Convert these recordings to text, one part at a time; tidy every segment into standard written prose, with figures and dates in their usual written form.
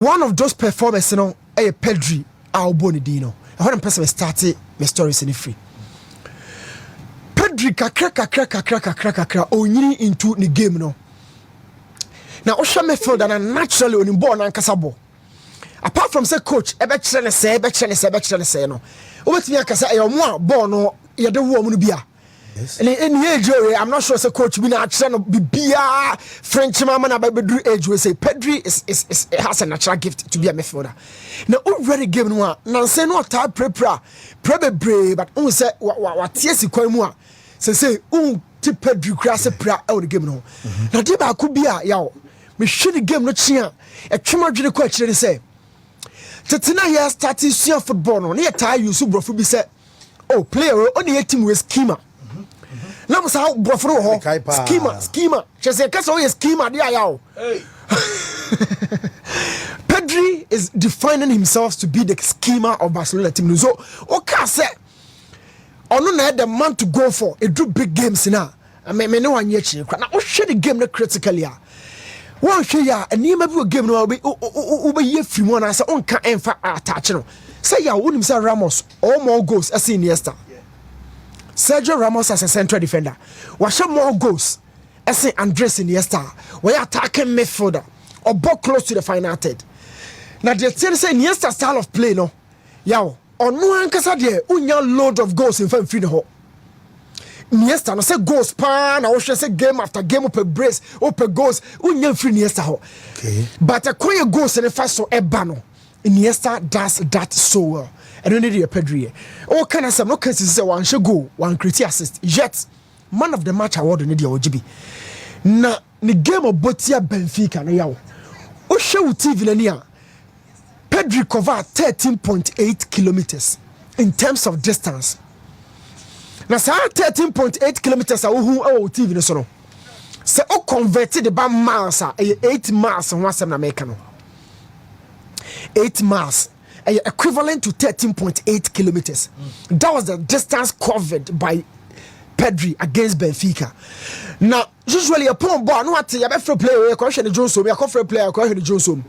one of those performers, you know, a Pedri, our Bonidino. I want to person started my stories in free. Pedri kakra only into the game no. Now Osha me feel that naturally on born and kasabo. Apart from say coach, ebe chere say no. Obetimi akasa e omo ball no ye de wo mu bia. Yes. And in age I'm not sure say coach be na chere no bibia French man na be do age we say Pedri is has a natural gift to be a midfielder. Now already game no na say no ta prepare brave but un say what tiesi kwan mu a say ti Pedri kra say pra e the game no. Na dey ba ko bia yawo me hwe the game no chia e twema dwene ko akire say Tetina here started seeing football no na tie use brofo bi say oh player only a team with schema. Now say how brofo ho schema she say kasa o schema dey ayaw. Pedri is defining himself to be the schema of Barcelona team. So okay say ono na the man to go for a do big games now. Me no wan ye chi na o hwe the game no critically a one share ya any maybe game no be ye free one answer on can enfa attach no say ya wonim say Ramos all more goals as Iniesta. Sergio Ramos as a central defender was more goals as Andres Iniesta we attacking midfielder or ball close to the final third. Now the thing say Iniesta style of play no yaw on no ankasa there unya load of goals in front free the ho Iniesta no say goals pan I say game after game up a brace up a goals unya free Iniesta ho. Okay. But a quick goals in the first so ebano Iniesta does that so well. I don't need a Pedri. Oh, can I say no cases say one should go one critic assist yet man of the match award need your OGB. Na the game of Botia Benfica na yaw. O show TV na nia. Pedri cover 13.8 kilometers in terms of distance. Na sa 13.8 kilometers awu TV no so no. Se o converted the miles 8 miles on wasam na make no. 8 miles equivalent to 13.8 kilometers. That was the distance covered by Pedri against Benfica. Now, usually upon ball, no what you have a player, question Johnson, a free player, question Johnson.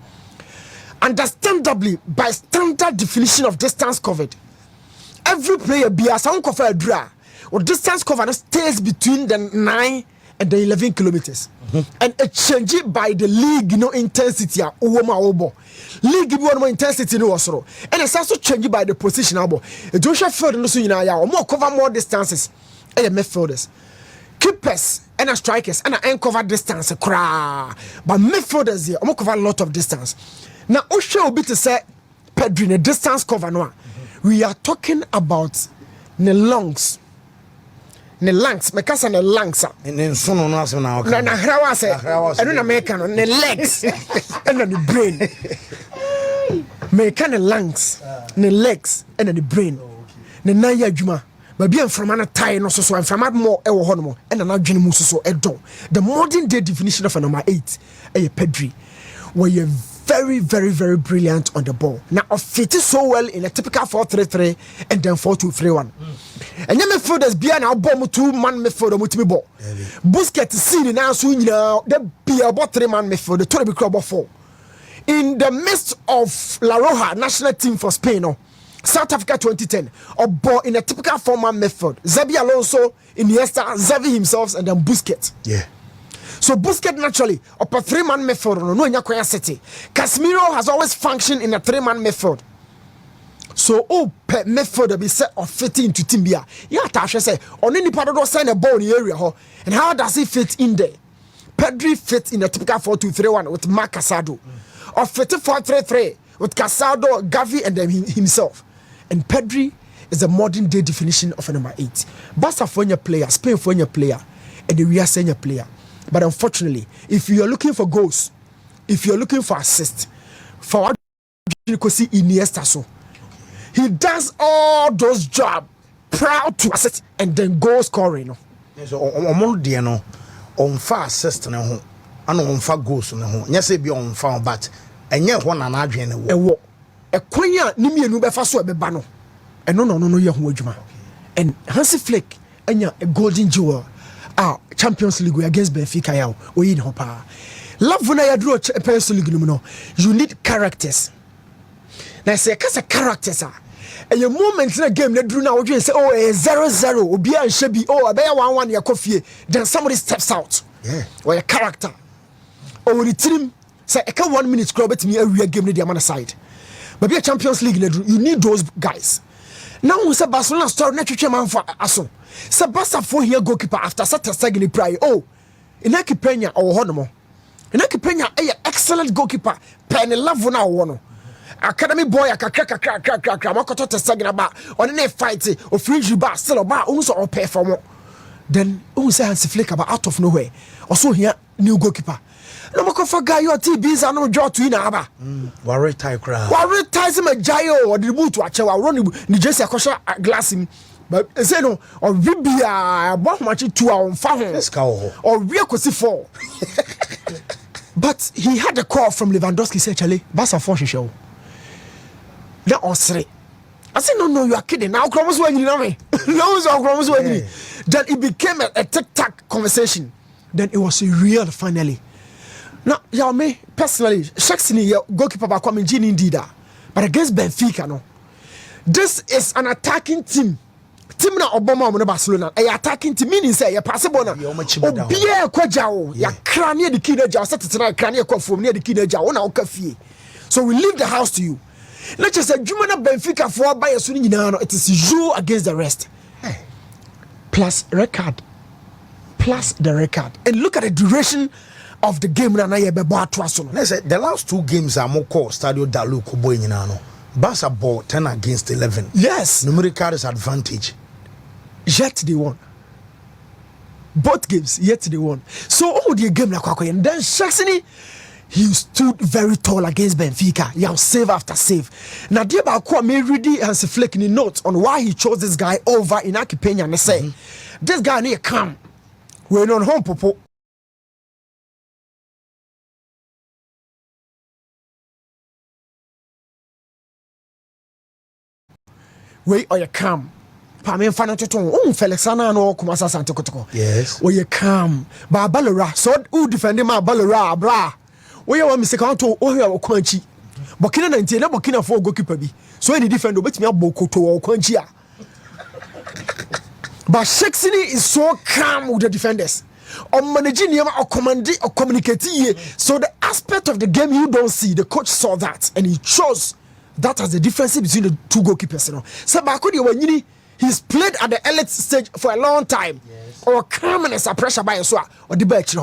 Understandably, by standard definition of distance covered, every player be a sound cover a draw or distance cover stays between the 9 and the 11 kilometers. And it changes by the league, intensity. League more intensity no also. And it's also changed by the position. It don't feel no so more cover more distances. And midfielders, keepers, and strikers, and cover distance. But midfielders here, more cover a lot of distance. Now, Osha will be to say Pedri the distance cover no. We are talking about the lungs. Ne lungs, mekasa ne lungs a ne nsono no asem na na hrawa se eno na meka no ne legs and the brain meka ne lungs ne legs and the brain ne na ya adwuma ba bia mframa na tie no so mframa mo e wo ho no mo and na adwene mu so edo. The modern day definition of a number 8 Pedri where you very brilliant on the ball. Now fit so well in a typical 4-3-3 and then 4-2-3-1. And you midfielders be an album 2-man midfielder multi ball. Busquets seen now so the be about 3-man midfielder to be club 4. In the midst of La Roja national team for Spain, South Africa 2010, or ball in a typical 4-man midfield. Xabi Alonso, Iniesta, Xavi himself, and then Busquets. Yeah. So Busquets naturally up a 3-man midfield no in Akomeah City. Casemiro has always functioned in a 3-man midfield. So midfielder be set of fitting into Timbia. Yeah, Tasha say on any part of the send a ball in the area and how does he fit in there? Pedri fits in a typical 4-2-3-1 with Marc Casado. Or fit 4-3-3 with Casado, Gavi and then himself. And Pedri is a modern day definition of a number 8. Barca for your player, Spain for your player, and the Real senior player. But unfortunately, if you are looking for goals, if you are looking for assists, for what you could see Iniesta so, he does all those jobs proud to assist and then goal scoring. So on the no on far assist na ho, ana on far goals na ho. Nya say be on far but enye ho na na adwen wo. Ewo. Ekwanya ni mienu be fa so e be ba no. Eno no ye ho adwuma. And Hansi Flick enya a golden jewel. Champions League against Benfica yaw oyin ho pa love when I draw a person you need characters. Now say cause characters are and your moment in a game that drew now you say oh 0-0 or be and should be oh I bear 1-1 your coffee then somebody steps out or a character or the team say I can 1 minute scrub it me every game the other side but be a Champions League you need those guys. Now we say Barcelona start net man for aso say Barca for here goalkeeper after set a second prior oh in Akomeah or Honomo in Akomeah a excellent goalkeeper pen love na wono academy boy akakra makoto te second about on the fight or free bar still about also or perform then who say Hansi Flick about out of nowhere also here new goalkeeper no mo kofa guy your TBs and no draw to in aba worry tie crowd worry ties him a jayo or the boot to achewa run ni Jesse akosha glass him but say no or Vibia about much 2 hour fa let's go or we kosi 4 but he had a call from Lewandowski say Charlie Barca for show na osre I said no you are kidding now cromos when you know me no so cromos when you then it became a tic-tac conversation then it was real finally. Now, yeah, me personally, Shaxini, your goalkeeper back coming Gene indeed, but against Benfica, no. This is an attacking team. Team na Obama on Barcelona. A attacking team meaning say a possible na. Obia kwajao, ya crania the kid jaw, set tonight crania from near the kid jaw na okafi. So we leave the house to you. Let's just say Jumana Benfica for by a sunny no, it is you against the rest. Plus record. Plus the record. And look at the duration of the game na ye be ba to aso no. Let's say the last 2 games are more called Stadio Dalu Kubo nyina no. Barca ball 10 against 11. Yes. Numerical disadvantage. Yet they won. Both games yet they won. So all the game na kwakwa and then Shaxini he stood very tall against Benfica. Yeah, save after save. Now dear ba kwa me ready Hansi Flick ni note on why he chose this guy over in Akomeah and say this guy near come. We're on home popo. Wait or you come. Pamen fan to Felix Sana no Kumasa Santo Kotoko. Yes. Or you come. Ba Balora. So who defending my Balora bra. Where you want me second to Ohio Kwanchi. Bokina 19 na Bokina 4 goalkeeper bi. So any defender bet me aboko to or Kwanchi. But Shaxini is so calm with the defenders. On managing or commanding or communicating. So the aspect of the game you don't see, the coach saw that and he chose that as the difference between the 2 goalkeepers. You know, so Bakudi he's played at the elite stage for a long time. Yes. Or calmness or pressure by so or the bench.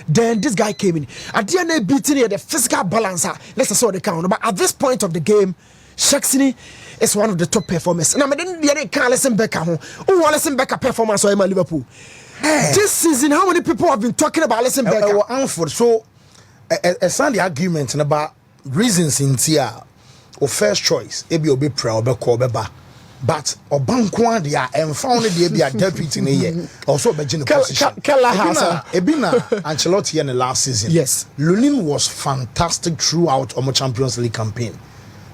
Then this guy came in. At the end, beating the physical balance. Let's say the count. But at this point of the game, Shaxini is one of the top performers. And I mean, the Allison Becker. Oh, Allison Becker performance or Liverpool. Hey. This season, how many people have been talking about Allison Becker? So, a Sunday argument about reasons in Tia. Or first choice, ebi obi proud be call beba, but obankwa dia found the be a deputy in a year. Also be in the position. Ebina Ancelotti in the last season. Yes, Lunin was fantastic throughout our Champions League campaign.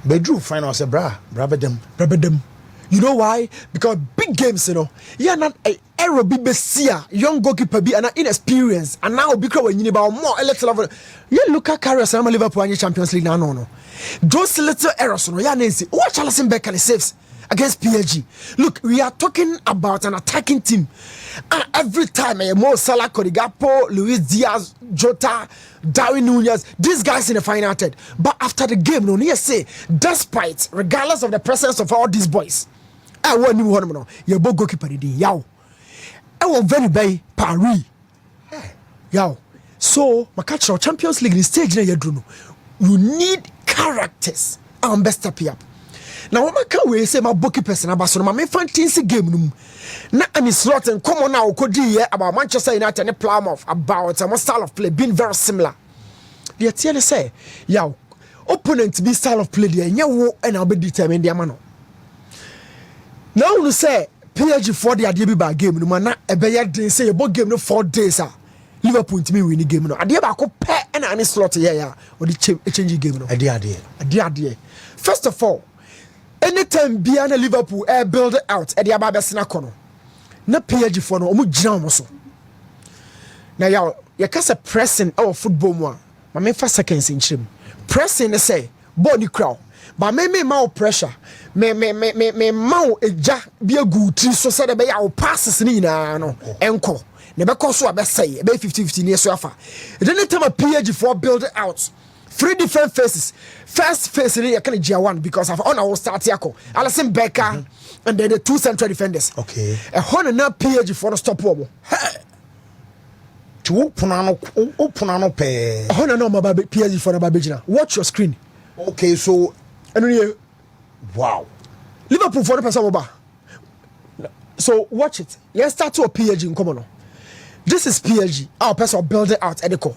Bedru final say bra bedem. You know why? Because big games, you know, you're not a error be besia, young goalkeeper be an inexperienced, and now because when you need about more electoral level, you look at carriers and Liverpool and Champions League now, no. Those little errors, no, yeah, Nancy. Watch Allison Becker saves against PSG. Look, we are talking about an attacking team. And every time, Mo Salah, Codigapo, Luis Diaz, Jota, Darwin Nunez, these guys in the final third. But after the game, no, you say, despite, regardless of the presence of all these boys, I want you one, your both goalkeeper, yow. I want very bad Paris. Yow. So, my catch Champions League in stage, you need characters and best up. Now what can we say my bookie person about so my fantasy game num na any slot and come on now could hear about Manchester United and Plymouth about some style of play being very similar. The TN say yeah opponent be style of play there nya and I'll be determined the man. Now you say PSG for the idea be game no na e be ye say your game no 4 days Liverpool to me win the game no ade ba ko pe and any slot here or the change game no ade first of all anytime Biana Liverpool build it out e de aba besena kono na PSG for no omu gina omo so na ya kasa pressing our football mu ma me fa seconds in chim pressing say body crowd but me ma pressure me ma eja bi agu tri so say be ya passes ni na no enko ne be ko so abesay be 50-50 near so afa then time a PG for build it out 3 different phases. First phase in can G1 because of on our start yako Allison Becker and then the 2 central defenders. Okay. A honor now PG for the stop womo. To open an pay. A honor no my PG for the babijina. Watch your screen. Okay, so and wow. Liverpool for the person. So watch it. Let's start to a PG in common. This is PG. Our person build it out at the core.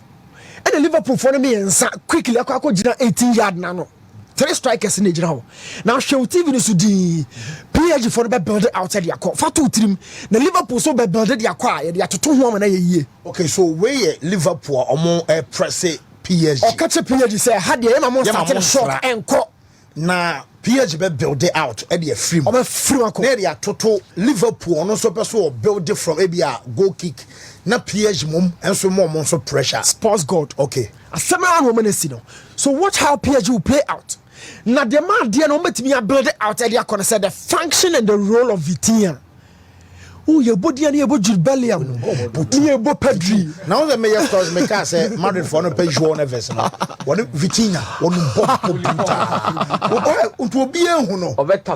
And the Liverpool for me and quickly I jina 18-yard nano. 3 strikers in the general. Now show TV is the PG for the build it outside the core. For 2 team, the Liverpool so be build it the acquire. They are to 2 women a year. Okay, so where Liverpool among a press PSG. Or catch a PG say had the Emma started short and cut. Now PSG be build it out at the free. Or free one. They are total Liverpool no so person build it from maybe a goal kick. Na PSG mum and so more so pressure. Sports God. Okay. A similar woman is so watch how PSG will play out. Now the man dear no met me build it out at the corner said the function and the role of Vitinha. Oh, your body and your body Bellium. Your body Pedri. Now the mayor stars make us say Madrid for no page one vessel. What Vitinha, one bomb to be a huno. Of better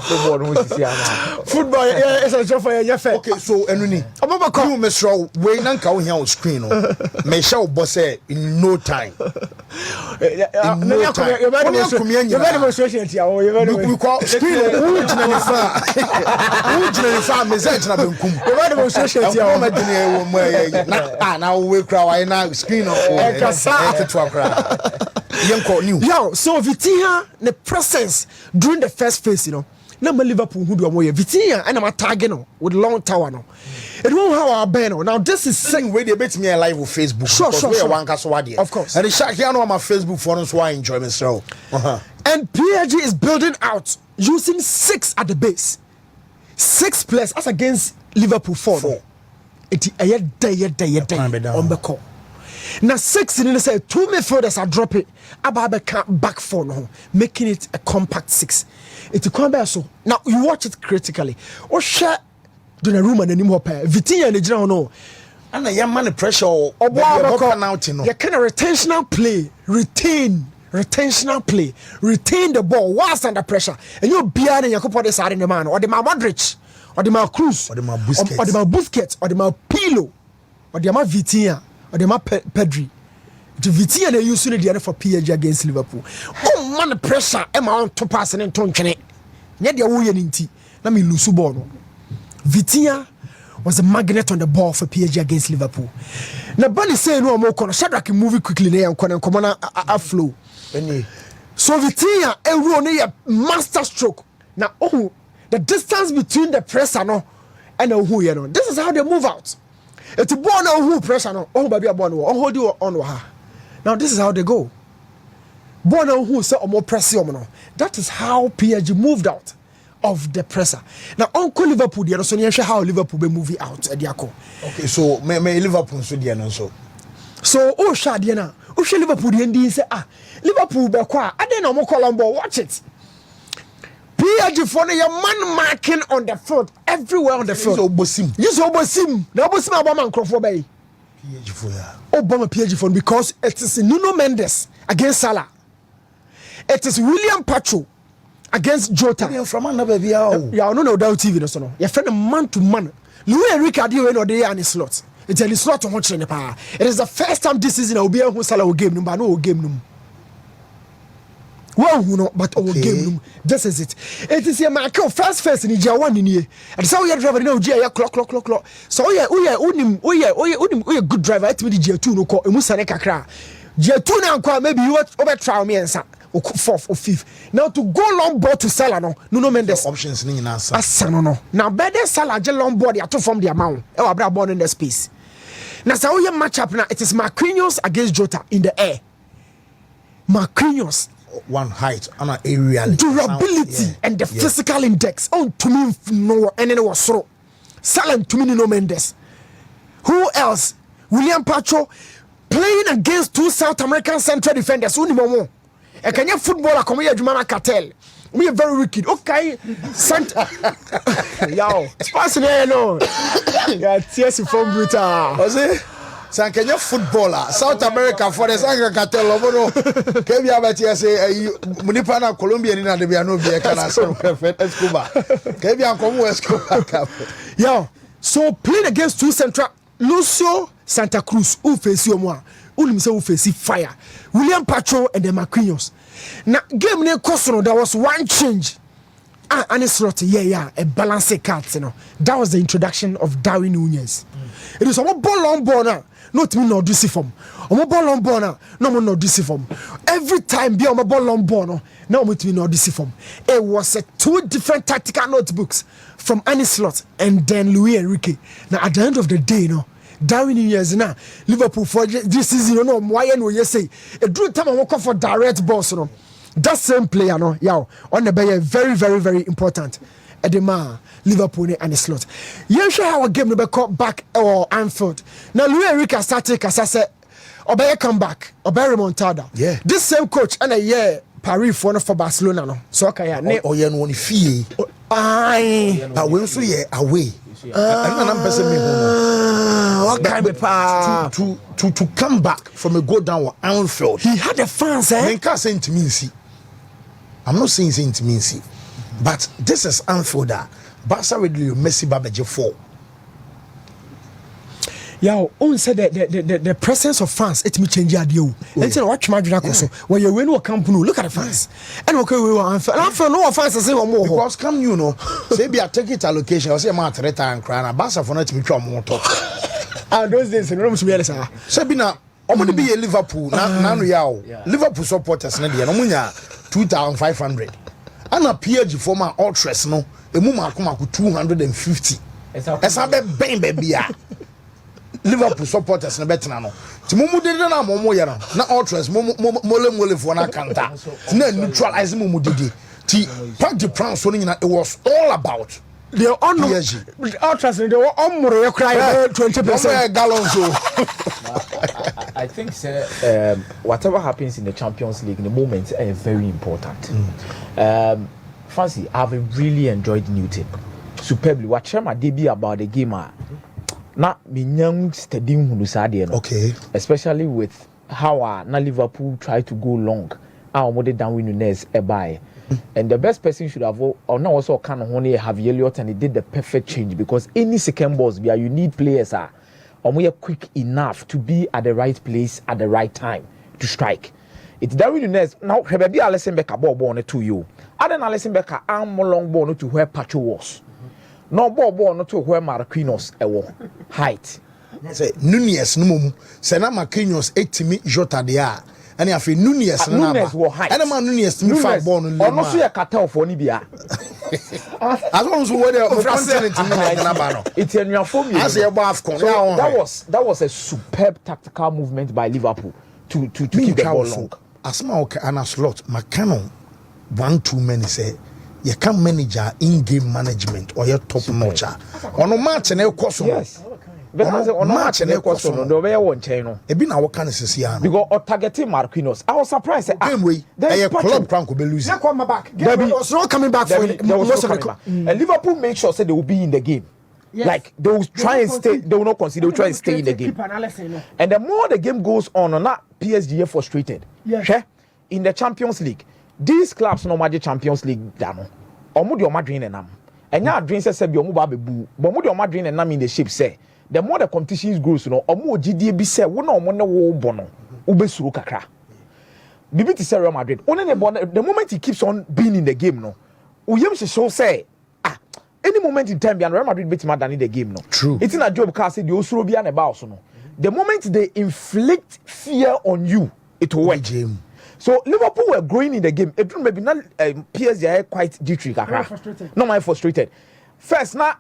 Football is a job for your face. Okay, so Enrini. I'm about to call Miss Row, wait and count here on screen. May show boss in no time. In no time. You're very demonstration. We call screen. The demonstration now we cry now screen yo, so Vitinha the presence during the first phase, you know. Number Liverpool who do a way Vitinha and I'm tagging no with long tower no. It won't have our banner. Now this is saying where they bet me alive with Facebook. Sure. Of course. And the shot here on my Facebook for us why enjoy myself. And PSG is building out using 6 at the base. 6 players as against Liverpool 4. It's a day on the call. Now 6 in the say 2 midfielders are dropping about back 4 no, making it a compact 6. It's a combat so. Now you watch it critically. Or share do the room and anymore pair. Vitinha and the general no. And a young man pressure or you kind of retentional play, retain the ball whilst under pressure, and you're behind and you put this side in the man, or the Modric, or the Cruz, or the Busquets, or the Pilo, or the Vitinha, or the Pedri. The Vitinha they use the other for PSG against Liverpool. Oh man, pressure, Emma on to pass and ton chene. Yet the way in tea. Let me lose ball. Vitinha was a magnet on the ball for PSG against Liverpool. Now, Bunny say no more corner. Shadrack can move it quickly there and come on a flow. So Vitinha a run a master stroke. Now, oh, the distance between the pressure no and who you know. This is how they move out. It's a ball no who pressure no. Oh, baby, a ball no. Oh, hold you on her. Now, this is how they go. Ball no who say more pressure no. That is how PSG moved out of the presser. Now, Uncle Liverpool, the so how Liverpool be moving out at the okay, so may Liverpool so the so. So, oh, Shadiana, oh, Liverpool, the say, Liverpool be quiet. I didn't know Colombo. Watch it. PSG for your man marking on the field, everywhere on the field. Yes, Obosim. Now, Obosim, Obama, Crawford Bay. PSG for ya. Obama PSG for because it is Nuno Mendes against Salah. It is William Pacho against Jota. From another baby. Yeah, no doubt TV no so no. Your friend man to man. Louis Enrique Adio no dey and slot. It's a slot on watching the power. It is the first time this season I will be who Salah game no, but no game no. Well, who no, but our game no. This is it. It is a Michael first in J1 in here. And so we are driver no J clock. So we good driver at me J2 no call. Emu sane kakra. J2 na call maybe you over trial me and 4th or 5th. Now to go long ball to Salah no Mendes options ni na asa no. Now better Salah je long ball they to from the amount. E wa bra ball in the space. Now so we match up now it is Marquinhos against Jota in the air. Marquinhos one height and an aerial durability and the physical index on to me no and it was so Salah to me no Mendes. Who else? William Pacho playing against two South American central defenders. Unimomo. A Kenya footballer Akomeah Jumana cartel. We are very wicked. Okay, center. Yo, passing here, no. Yeah, tears from Bruta. Was it? San Kenya footballer, South America for the Sanga cartel. Obono. Kebi abati say Munipana Colombia ni na de bia no bia kana so Escobar. Kebi ankomo Escobar. Yo, so playing against two central Lucio Santa Cruz who face you more. Who face fire. William Pacho and the Marquinhos. Now game near Kosono there was one change. Analysed, a balanced card, you know. That was the introduction of Darwin Nunez. It is a ball on border, not me no form. A ball on border, no more no form. Every time be on a ball on border, no more me no form. It was two different tactical notebooks from Analysed and then Luis Enrique. Now at the end of the day, you know, Darwin Nunez now Liverpool for this season, you know, why and you say a drew time I walk for direct balls, you know. That same player, no, yeah, on the bay, very, very, very important. Edema, Liverpool and Analysed. You sure how a game never caught back or Anfield. Now Luis Enrique started as I said, Obey come back, Obey remontada. Yeah. This same coach and a year Paris for Barcelona, no. So okay, yeah. Oh, you know, one fee. Aye. But when so yeah away. To come back from a go down Anfield. He had the fans, eh? I can't say it means I'm not saying it means but this is Anfield. Barca with Messi Babaje 4. Yeah, on said the presence of fans it me change you. And say watch my drink also. When you win a company, look at the fans. And okay, we were Anfield no fans say more. Because come you know, say be a ticket allocation, or say ma treta and cry Barca for not to be more talk. And those days no must be else. Say be na omo be a Liverpool na real. Liverpool supporters na dey no munya 2,500. And a PG former ultras no, e mu ma 250. Esa be ben baby a. Liverpool supporters na betina no ti mumu dede na momo ye no na ultras mole for na kanta na neutralize mumu dede ti Park de France so it was all about they on ultras they were on more cry 20% gallons so I think whatever happens in the Champions League in the moment is very important. Fancy I've really enjoyed Newton superbly what my debut about the game na minyam stadium hunu saade no okay especially with how na Liverpool try to go long our Darwin Nunez buy and the best person should have or now also kind of honey have Elliott and he did the perfect change because any second balls you need players are quick enough to be at the right place at the right time to strike. It's Darwin Nunez now be Allison Becker ball to you other than Allison Becker arm long ball to where Pacho was. No ball not to where Marquinhos height. Say Nunez no mum. Say na Marquinhos 80 Jota dia. And if Nunez na Nunez was height. And man Nunez me 5 ball no. Or no so ya cartel for ni bia. As long as we were continent na ba no. It's a new form. As you go AFCON. So that was a superb tactical movement by Liverpool to keep the ball long. Asma okay Analysed Macano 1-2 many say you can manage in-game management or your top notch. On a match and a course. Yes. But on a match and a course on the way one channel. A bit our kind of CCR. Because or targeting Marquinhos. I was surprised. Game way. A club can't be losing. Come back. Was not coming back for most of the and Liverpool made sure said they will be in the game. Yes. Like they will try and stay. They will not consider. They will try and stay in the game. And the more the game goes on, not PSG frustrated. Yeah. In the Champions League. These clubs no magic Champions League dano. Omo de oma dream enam. Enya dream say be omo ba bebu. But omo de oma dream enam in the shape say. The more the competition grows no, omo GDA bi say wo na omo na wo bono. Ubesuru kakra. Bibi ti say Real Madrid. The moment he keeps on being in the game no. Uyem se show say any moment in time be Real Madrid beat than in the game no. True. It's in a job car say the osuro bi na ba so no. The moment they inflict fear on you, it will work. So Liverpool were growing in the game. It maybe not PSG are quite jittery. No, I'm frustrated. First, now